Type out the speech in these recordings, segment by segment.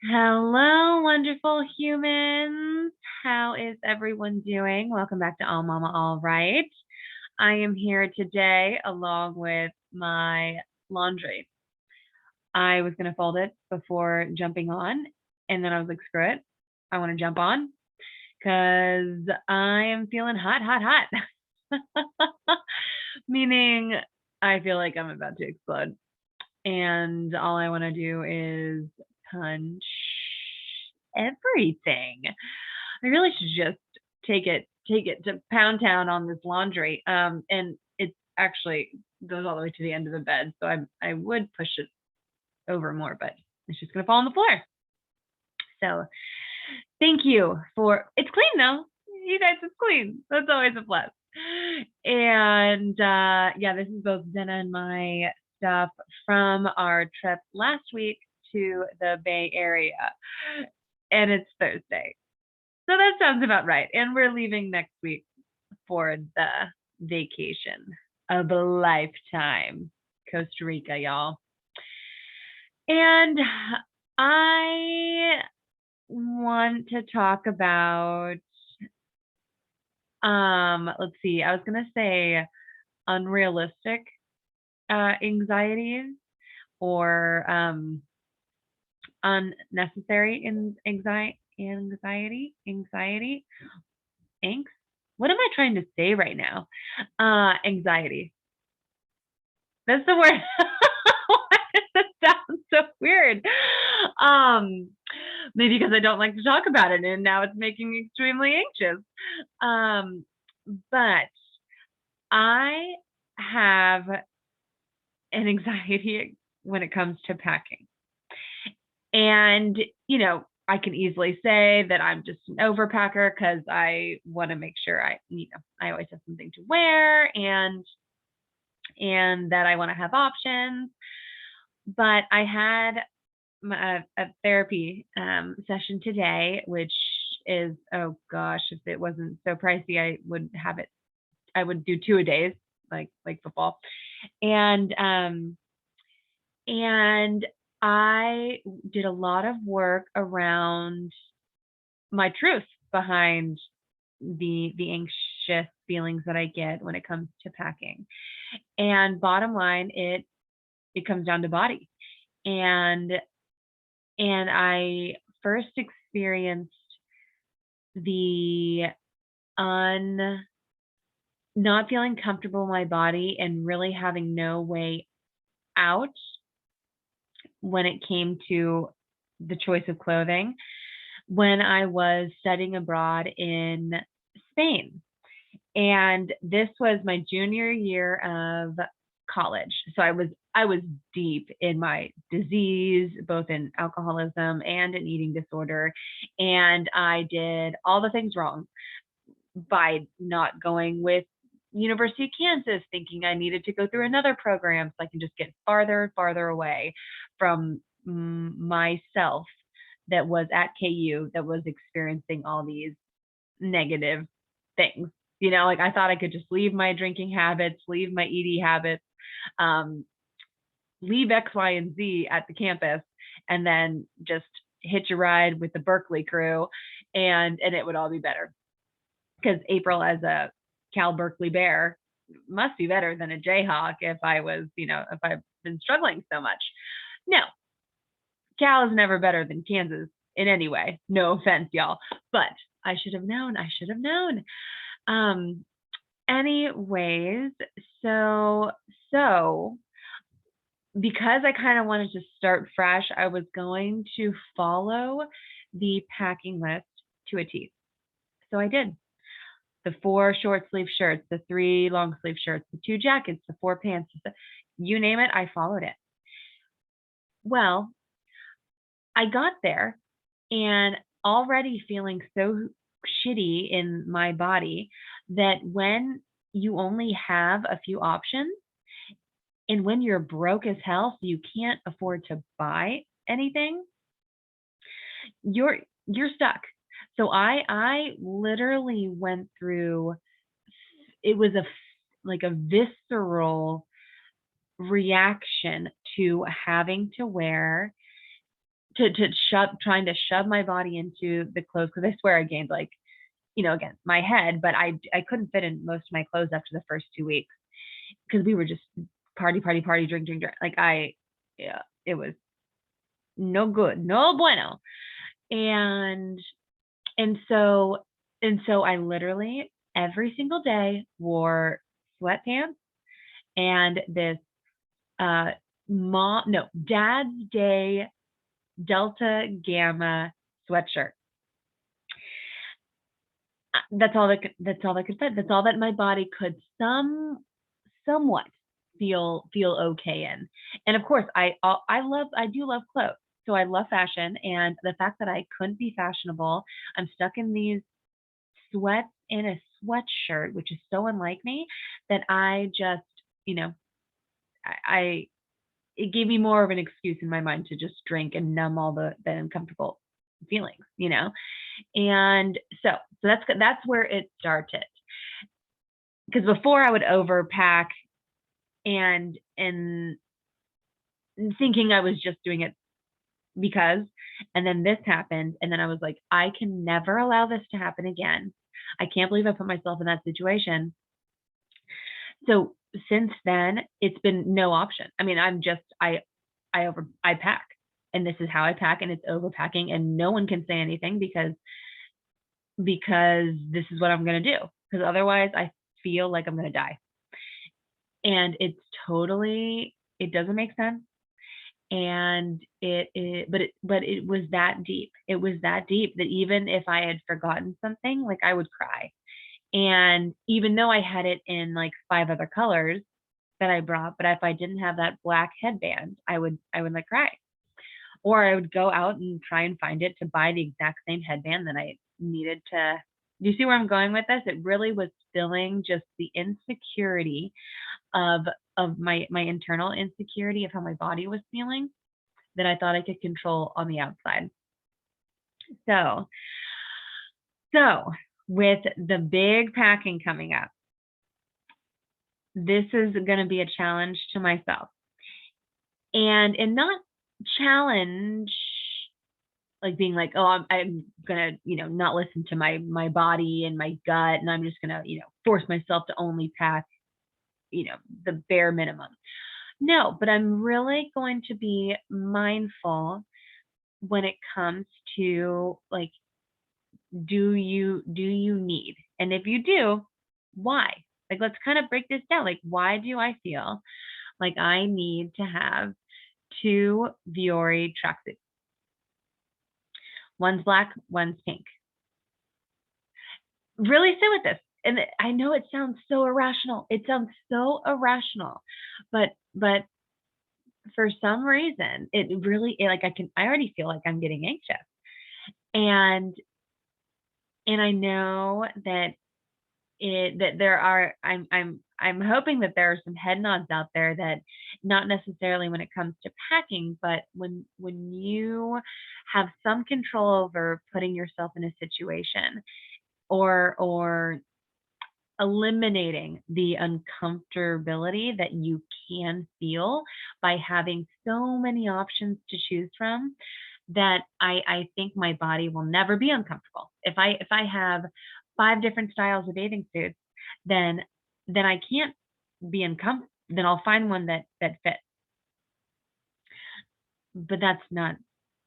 Hello, wonderful humans. How is everyone doing? Welcome back to All Mama All Right. I am here today along with my laundry. I was going to fold it before jumping on, and then I was like, screw it. I want to jump on because I am feeling hot, hot, hot. Meaning, I feel like I'm about to explode. And all I want to do is punch everything. I really should just take it to Pound Town on this laundry. And it actually goes all the way to the end of the bed, so I would push it over more, but it's just gonna fall on the floor. So thank you for it's clean though. You guys, it's clean. That's always a plus. And yeah, this is both Zena and my stuff from our trip last week to the Bay Area. And it's Thursday. So that sounds about right. And we're leaving next week for the vacation of a lifetime. Costa Rica, y'all. And I want to talk about let's see, I was gonna say unrealistic anxieties or unnecessary anxiety, angst. What am I trying to say right now? Anxiety. That's the word. Why does that sound so weird? Um, Maybe because I don't like to talk about it, and now it's making me extremely anxious. Um, but I have an anxiety when it comes to packing. And, I can easily say that I'm just an overpacker because I want to make sure I always have something to wear and that I want to have options. But I had a therapy session today, which is, oh gosh, if it wasn't so pricey, I would do two a days, like football. And and I did a lot of work around my truth behind the anxious feelings that I get when it comes to packing. And bottom line, it comes down to body. And I first experienced the un not feeling comfortable in my body and really having no way out when it came to the choice of clothing when I was studying abroad in Spain. And this was my junior year of college. So I was deep in my disease, both in alcoholism and an eating disorder. And I did all the things wrong by not going with University of Kansas, thinking I needed to go through another program so I can just get farther and farther away from myself that was at KU that was experiencing all these negative things. Like I thought I could just leave my drinking habits, leave my ED habits, um, leave X, Y, and Z at the campus, and then just hitch a ride with the Berkeley crew, and it would all be better. Because April, as a Cal Berkeley Bear, must be better than a Jayhawk if I've been struggling so much. No, Cal is never better than Kansas in any way. No offense, y'all, but I should have known. I should have known. Um, Anyways, so because I kind of wanted to start fresh, I was going to follow the packing list to a T. So I did. The 4 short sleeve shirts, the 3 long sleeve shirts, the 2 jackets, the 4 pants, you name it, I followed it. Well, I got there and already feeling so shitty in my body that when you only have a few options and when you're broke as hell, so you can't afford to buy anything, you're stuck. So I literally went through, it was like a visceral reaction to having to wear trying to shove my body into the clothes, because I swear I gained like, again, my head, but I couldn't fit in most of my clothes after the first 2 weeks, because we were just party, party, party, drink, drink, drink. Like yeah, it was no good, no bueno. And and so I literally every single day wore sweatpants and this dad's day Delta Gamma sweatshirt. That's all that could fit. That's all that my body could somewhat feel okay in. And of course, I do love clothes. So I love fashion, and the fact that I couldn't be fashionable, I'm stuck in these sweats in a sweatshirt, which is so unlike me, that I just, I it gave me more of an excuse in my mind to just drink and numb all the uncomfortable feelings, And so that's where it started. Because before I would overpack and thinking I was just doing it because, and then this happened, and then I was like, I can never allow this to happen again. I can't believe I put myself in that situation. So since then, it's been no option. I mean, I pack, and this is how I pack, and it's overpacking, and no one can say anything because this is what I'm going to do. Because otherwise I feel like I'm going to die. And it doesn't make sense. And but it was that deep. It was that deep that even if I had forgotten something, like I would cry. And even though I had it in like 5 other colors that I brought, but if I didn't have that black headband, I would like cry. Or I would go out and try and find it to buy the exact same headband that I needed to. Do you see where I'm going with this? It really was filling just the insecurity of my internal insecurity of how my body was feeling that I thought I could control on the outside. So with the big packing coming up, this is going to be a challenge to myself. And not challenge like being like, oh, I'm gonna, not listen to my body and my gut, and I'm just gonna, force myself to only pack, the bare minimum. No, but I'm really going to be mindful when it comes to like, do you need? And if you do, why? Like, let's kind of break this down. Like, why do I feel like I need to have 2 Vuori tracksuits? One's black, one's pink. Really sit with this. And I know it sounds so irrational. But for some reason, it really like I already feel like I'm getting anxious. And I know that there are I'm hoping that there are some head nods out there that not necessarily when it comes to packing, but when you have some control over putting yourself in a situation or eliminating the uncomfortability that you can feel by having so many options to choose from, that I think my body will never be uncomfortable. If I have 5 different styles of bathing suits, then I can't be uncomfortable. Then I'll find one that fits. But that's not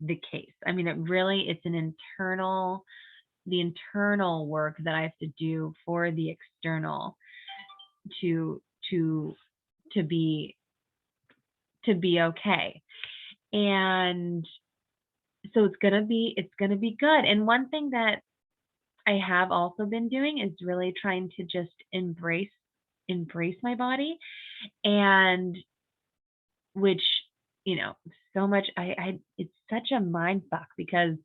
the case. I mean, it's the internal work that I have to do for the external to be okay. And so it's gonna be good. And one thing that I have also been doing is really trying to just embrace my body, and which, so much it's such a mind fuck, because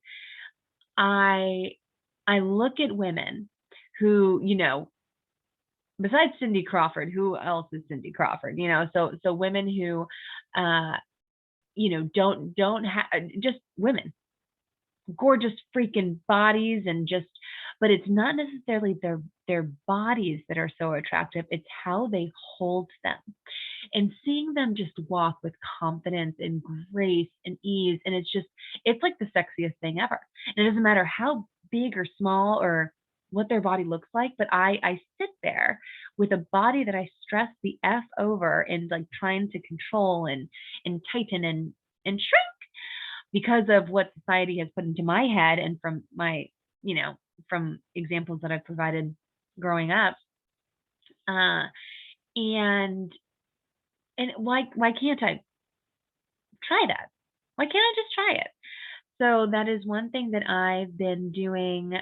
I look at women who, besides Cindy Crawford, who else is Cindy Crawford? So women who, don't have, just women, gorgeous freaking bodies, and just, but it's not necessarily their bodies that are so attractive. It's how they hold them. And seeing them just walk with confidence and grace and ease. And it's like the sexiest thing ever. And it doesn't matter how big or small or what their body looks like, but I sit there with a body that I stress the F over and like trying to control and tighten and shrink because of what society has put into my head and from my, you know, from examples that I've provided growing up. Uh, and why can't I try that? Why can't I just try it? So that is one thing that I've been doing,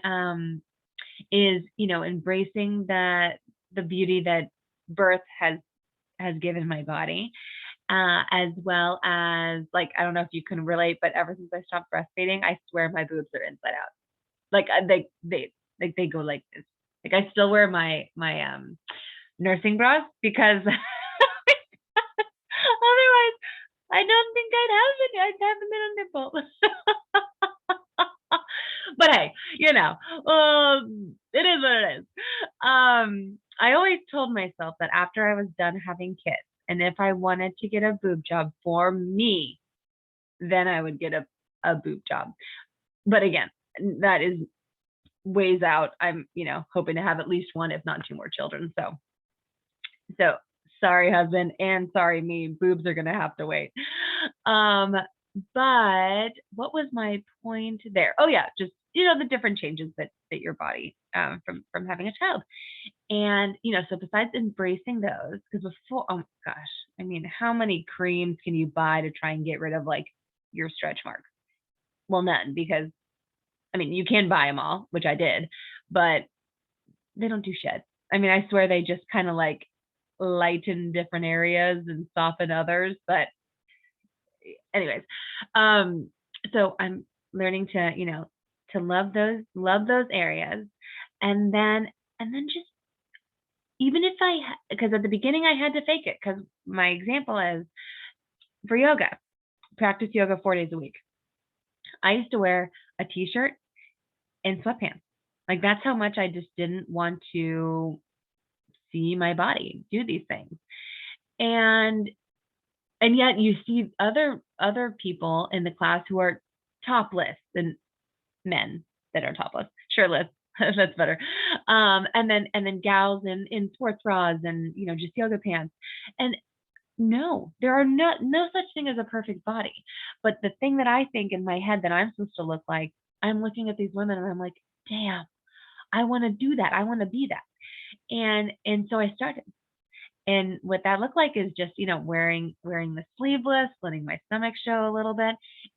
is, embracing the beauty that birth has given my body, as well as, like, I don't know if you can relate, but ever since I stopped breastfeeding, I swear my boobs are inside out. Like, they go like this. Like, I still wear my nursing bras because otherwise I don't think I'd have a middle nipple. But hey, it is what it is. I always told myself that after I was done having kids, and if I wanted to get a boob job for me, then I would get a boob job. But again, that is ways out. I'm, hoping to have at least one, if not two more children. So sorry, husband, and sorry, me. Boobs are gonna have to wait. Um, but what was my point there? Oh yeah, just the different changes that your body, from having a child, and so besides embracing those, because before, oh my gosh, I mean, how many creams can you buy to try and get rid of like your stretch marks? Well, none, because I mean, you can buy them all, which I did, but they don't do shit. I mean, I swear they just kind of like lighten different areas and soften others. But anyways, um, so I'm learning to, to love those areas, and then just even if because at the beginning I had to fake it because my example is for yoga, practice yoga 4 days a week. I used to wear a t-shirt and sweatpants. Like that's how much I just didn't want to see my body do these things. And yet you see other people in the class who are topless and men that are topless, shirtless. That's better. And then gals in sports bras and just yoga pants. And no, there are no such thing as a perfect body. But the thing that I think in my head that I'm supposed to look like, I'm looking at these women and I'm like, damn, I want to do that. I want to be that. And so I started. And what that looked like is just, wearing the sleeveless, letting my stomach show a little bit.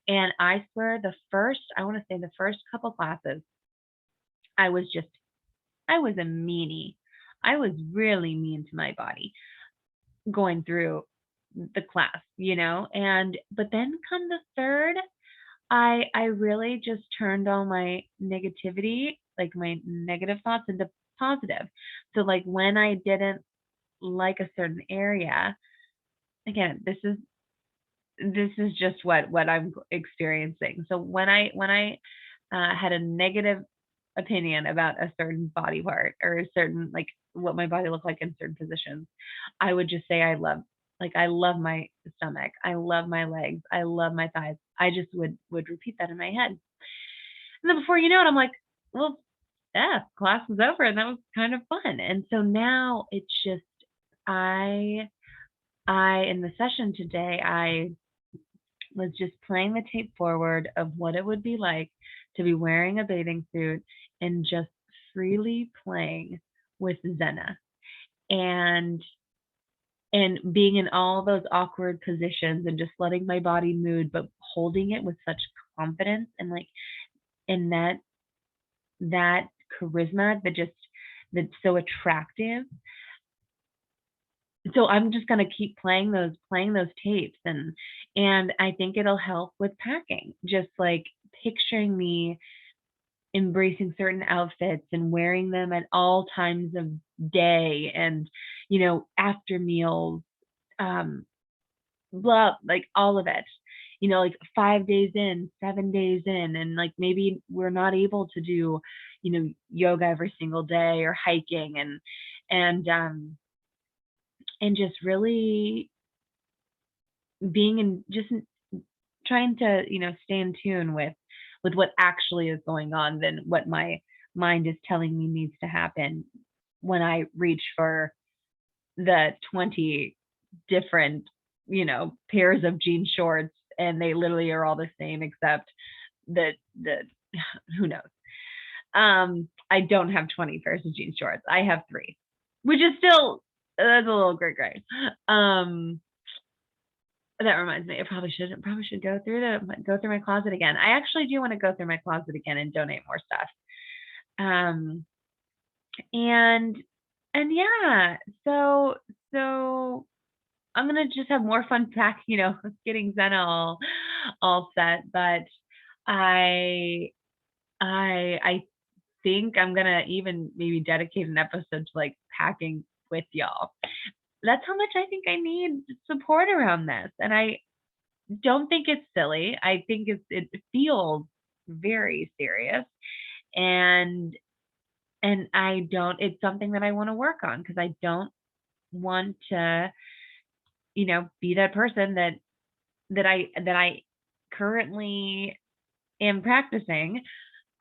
And I swear I want to say the first couple classes, I was a meanie. I was really mean to my body going through the class, but then come the third, I really just turned all my negativity, like my negative thoughts into positive. So like when I didn't like a certain area, again, this is just what I'm experiencing. So when I had a negative opinion about a certain body part or a certain like what my body looked like in certain positions, I would just say I love my stomach, I love my legs, I love my thighs. I just would repeat that in my head. And then before you know it, I'm like, well, yeah, class was over and that was kind of fun. And so now it's just I in the session today, I was just playing the tape forward of what it would be like to be wearing a bathing suit and just freely playing with Zenna and being in all those awkward positions and just letting my body move, but holding it with such confidence and like in that charisma that's so attractive. So I'm just gonna keep playing those tapes, and I think it'll help with packing. Just like picturing me embracing certain outfits and wearing them at all times of day and after meals, um blah, like all of it. Like 5 days in, 7 days in, and like maybe we're not able to do, yoga every single day or hiking and and just really being in just trying to, stay in tune with what actually is going on than what my mind is telling me needs to happen when I reach for the 20 different, pairs of jean shorts and they literally are all the same except the who knows. I don't have 20 pairs of jean shorts. I have 3, which is still that's a little gray. That reminds me, I probably should go through my closet again. I actually do want to go through my closet again and donate more stuff. Um, and yeah, so I'm gonna just have more fun getting Zena all set. But I I think I'm gonna even maybe dedicate an episode to like packing with y'all. That's how much I think I need support around this. And I don't think it's silly. I think it feels very serious. And I don't it's something that I want to work on because I don't want to, be that person that I currently am practicing.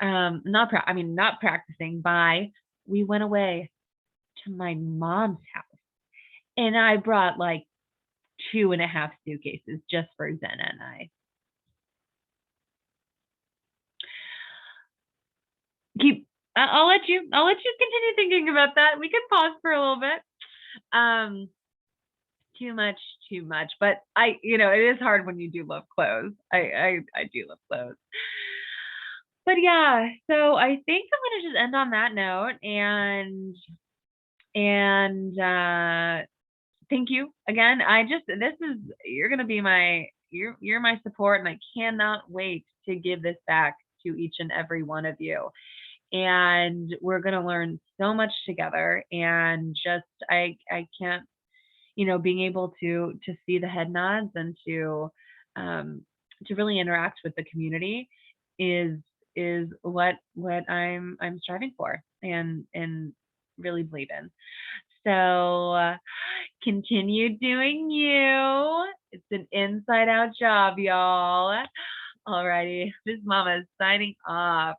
Not practicing by we went away to my mom's house and I brought like 2.5 suitcases just for Zena and I. I'll let you continue thinking about that. We could pause for a little bit. Um, too much, but it is hard when you do love clothes. I do love clothes. But yeah, so I think I'm gonna just end on that note and thank you again. You're gonna be you're my support and I cannot wait to give this back to each and every one of you. And we're gonna learn so much together and just I can't, being able to see the head nods and to really interact with the community is what I'm striving for and really believe in. So continue doing you. It's an inside out job, y'all. Alrighty, this mama is signing off.